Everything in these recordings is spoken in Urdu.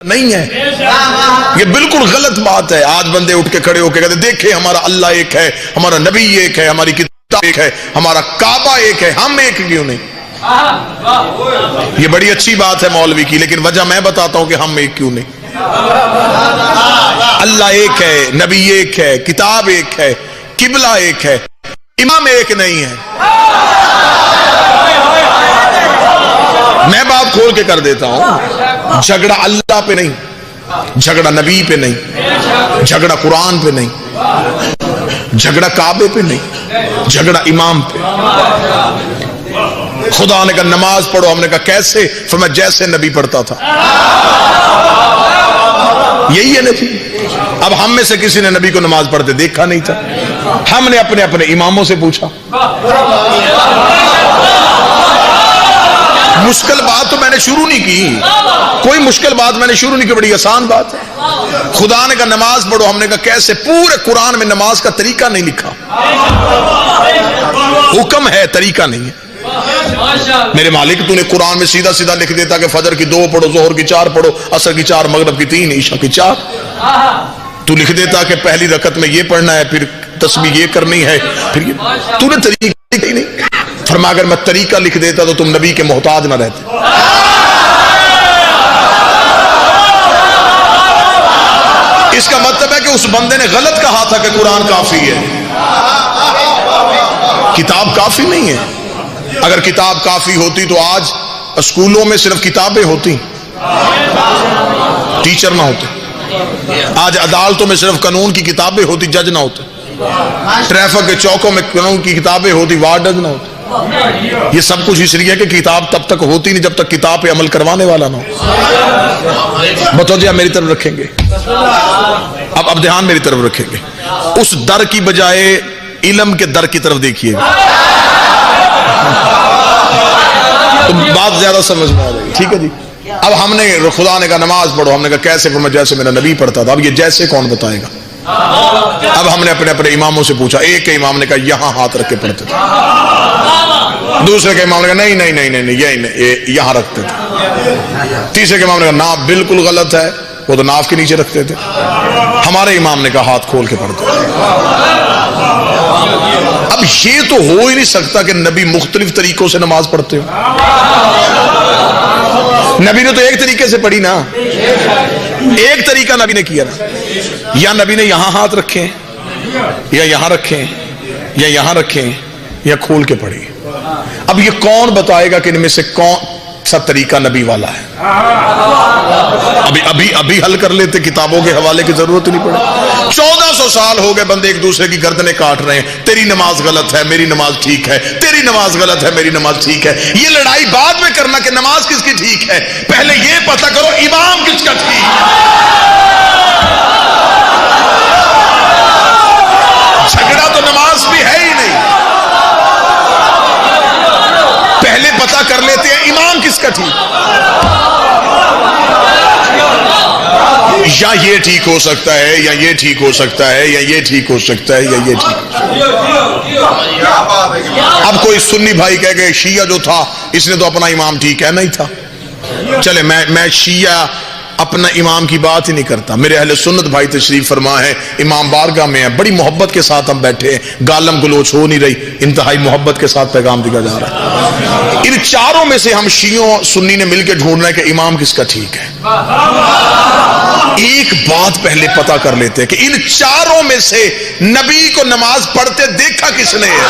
نہیں ہے، یہ بالکل غلط بات ہے۔ آج بندے اٹھ کے کھڑے ہو کے کہتے دیکھیں ہمارا اللہ ایک ہے، ہمارا نبی ایک ہے، ہماری کتاب ایک ہے، ہمارا کعبہ ایک ہے، ہم ایک کیوں نہیں؟ یہ بڑی اچھی بات ہے مولوی کی، لیکن وجہ میں بتاتا ہوں کہ ہم ایک کیوں نہیں۔ اللہ ایک ہے، نبی ایک ہے، کتاب ایک ہے، قبلہ ایک ہے، امام ایک نہیں ہے۔ میں بات کھول کے کر دیتا ہوں، جھگڑا اللہ پہ نہیں، جھگڑا نبی پہ نہیں، جھگڑا قرآن پہ نہیں، جھگڑا کعبے پہ نہیں، جھگڑا امام پہ۔ خدا نے کہا نماز پڑھو، ہم نے کہا کیسے؟ فرمایا جیسے نبی پڑھتا تھا۔ یہی ہے نبی۔ اب ہم میں سے کسی نے نبی کو نماز پڑھتے دیکھا نہیں تھا، ہم نے اپنے اپنے اماموں سے پوچھا۔ مشکل بات تو میں نے شروع نہیں کی، کوئی مشکل بات میں نے شروع نہیں کی، بڑی آسان بات ہے۔ خدا نے کہا نماز پڑھو، ہم نے کہا کیسے؟ پورے قرآن میں نماز کا طریقہ نہیں لکھا، حکم ہے طریقہ نہیں ہے۔ میرے مالک تو نے قرآن میں سیدھا سیدھا لکھ دیتا کہ فجر کی 2 پڑھو، ظہر کی 4 پڑھو، عصر کی 4، مغرب کی 3، عشاء کی 4۔ تو لکھ دیتا کہ پہلی رکعت میں یہ پڑھنا ہے، پھر تسبیح یہ کرنی ہے، پھر یہ۔ تو نے طریقہ ہی نہیں۔ فرمایا اگر میں طریقہ لکھ دیتا تو تم نبی کے محتاج نہ رہتے۔ اس کا مطلب ہے کہ اس بندے نے غلط کہا تھا کہ قرآن کافی ہے، کتاب کافی نہیں ہے۔ اگر کتاب کافی ہوتی تو آج اسکولوں میں صرف کتابیں ہوتی، ٹیچر نہ ہوتے۔ آج عدالتوں میں صرف قانون کی کتابیں ہوتی، جج نہ ہوتے۔ ٹریفک کے چوکوں میں قانون کی کتابیں ہوتی، وارڈن نہ ہوتے۔ یہ سب کچھ اس لیے ہے کہ کتاب تب تک ہوتی نہیں جب تک کتاب پہ عمل کروانے والا نہ ہو۔ متوجہ میری طرف رکھیں گے، اب دھیان میری طرف رکھیں گے۔ اس در کی بجائے علم کے در کی طرف دیکھیے گا تو بات زیادہ سمجھ میں آ جائے گی، ٹھیک ہے جی۔ اب ہم نے خدا نے کہا نماز پڑھو، ہم نے کہا کیسے؟ فرمایا جیسے میرا نبی پڑھتا تھا۔ اب یہ جیسے کون بتائے گا؟ اب ہم نے اپنے اپنے اماموں سے پوچھا۔ ایک کے امام نے کہا یہاں ہاتھ رکھ کے پڑھتے تھے، دوسرے کے امام نے کہا نہیں نہیں نہیں نہیں یہی یہاں رکھتے تھے، تیسرے کے امام نے کہا ناف بالکل غلط ہے، وہ تو ناف کے نیچے رکھتے تھے، ہمارے امام نے کہا ہاتھ کھول کے پڑھتے تھے۔ اب یہ تو ہو ہی نہیں سکتا کہ نبی مختلف طریقوں سے نماز پڑھتے ہو۔ نبی نے تو ایک طریقے سے پڑھی نا، ایک طریقہ نبی نے کیا نا، یا نبی نے یہاں ہاتھ رکھے یا یہاں رکھے یا یہاں رکھے یا کھول کے پڑھی۔ اب یہ کون بتائے گا کہ ان میں سے کون سا طریقہ نبی والا ہے؟ ابھی حل کر لیتے، کتابوں کے حوالے کی ضرورت نہیں پڑے۔ 1400 سال ہو گئے بندے ایک دوسرے کی گردنیں کاٹ رہے ہیں، تیری نماز غلط ہے میری نماز ٹھیک ہے، تیری نماز غلط ہے میری نماز ٹھیک ہے۔ یہ لڑائی بعد میں کرنا کہ نماز کس کی ٹھیک ہے، پہلے یہ پتہ کرو امام کس کا ٹھیک ہے۔ جھگڑا تو نماز بھی ہے ہی نہیں، پہلے پتہ کر لیتے ہیں امام کس کا ٹھیک، یا یہ ٹھیک ہو سکتا ہے یا یہ ٹھیک ہو سکتا ہے یا یہ ٹھیک ہو سکتا ہے یا یہ ٹھیک ہو سکتا ہے۔ اب کوئی سنی بھائی کہہ گئے شیعہ جو تھا اس نے تو اپنا امام ٹھیک ہے، نہیں تھا۔ چلے میں شیعہ اپنا امام کی بات ہی نہیں کرتا، میرے اہل سنت بھائی تشریف فرما ہے، امام بارگاہ میں ہیں، بڑی محبت کے ساتھ ہم بیٹھے ہیں، گالم گلوچ ہو نہیں رہی، انتہائی محبت کے ساتھ پیغام دیا جا رہا ہے۔ ان چاروں میں سے ہم شیعوں سنی نے مل کے ڈھونڈنا ہے کہ امام کس کا ٹھیک ہے۔ ایک بات پہلے پتہ کر لیتے ہیں کہ ان چاروں میں سے نبی کو نماز پڑھتے دیکھا کس نے ہے؟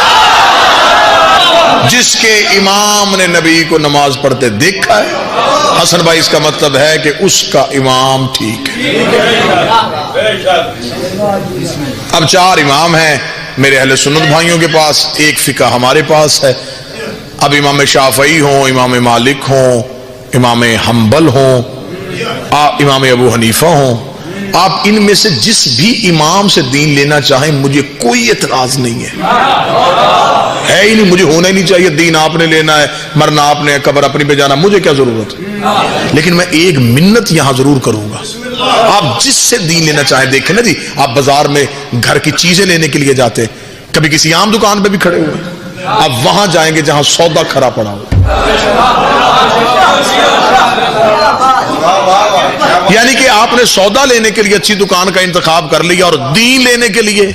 جس کے امام نے نبی کو نماز پڑھتے دیکھا ہے، حسن بھائی اس کا مطلب ہے کہ اس کا امام ٹھیک ہے۔ اب 4 امام ہیں میرے اہل سنت بھائیوں کے پاس، ایک فقہ ہمارے پاس ہے۔ اب امام شافعی ہوں، امام مالک ہوں، امام حنبل ہوں، امام ابو حنیفہ ہوں، آپ ان میں سے جس بھی امام سے دین لینا چاہیں مجھے کوئی اعتراض نہیں ہے ہی نہیں، مجھے ہونا ہی نہیں چاہیے، دین آپ نے لینا ہے، مرنا آپ نے، قبر اپنی پہ جانا، مجھے کیا ضرورت ہے۔ لیکن میں ایک منت یہاں ضرور کروں گا، آپ جس سے دین لینا چاہیں، دیکھیں نا جی، آپ بازار میں گھر کی چیزیں لینے کے لیے جاتے ہیں، کبھی کسی عام دکان پہ بھی کھڑے ہوئے، آپ وہاں جائیں گے جہاں سودا کھرا پڑا ہو، یعنی کہ آپ نے سودا لینے کے لیے اچھی دکان کا انتخاب کر لیا اور دین لینے کے لیے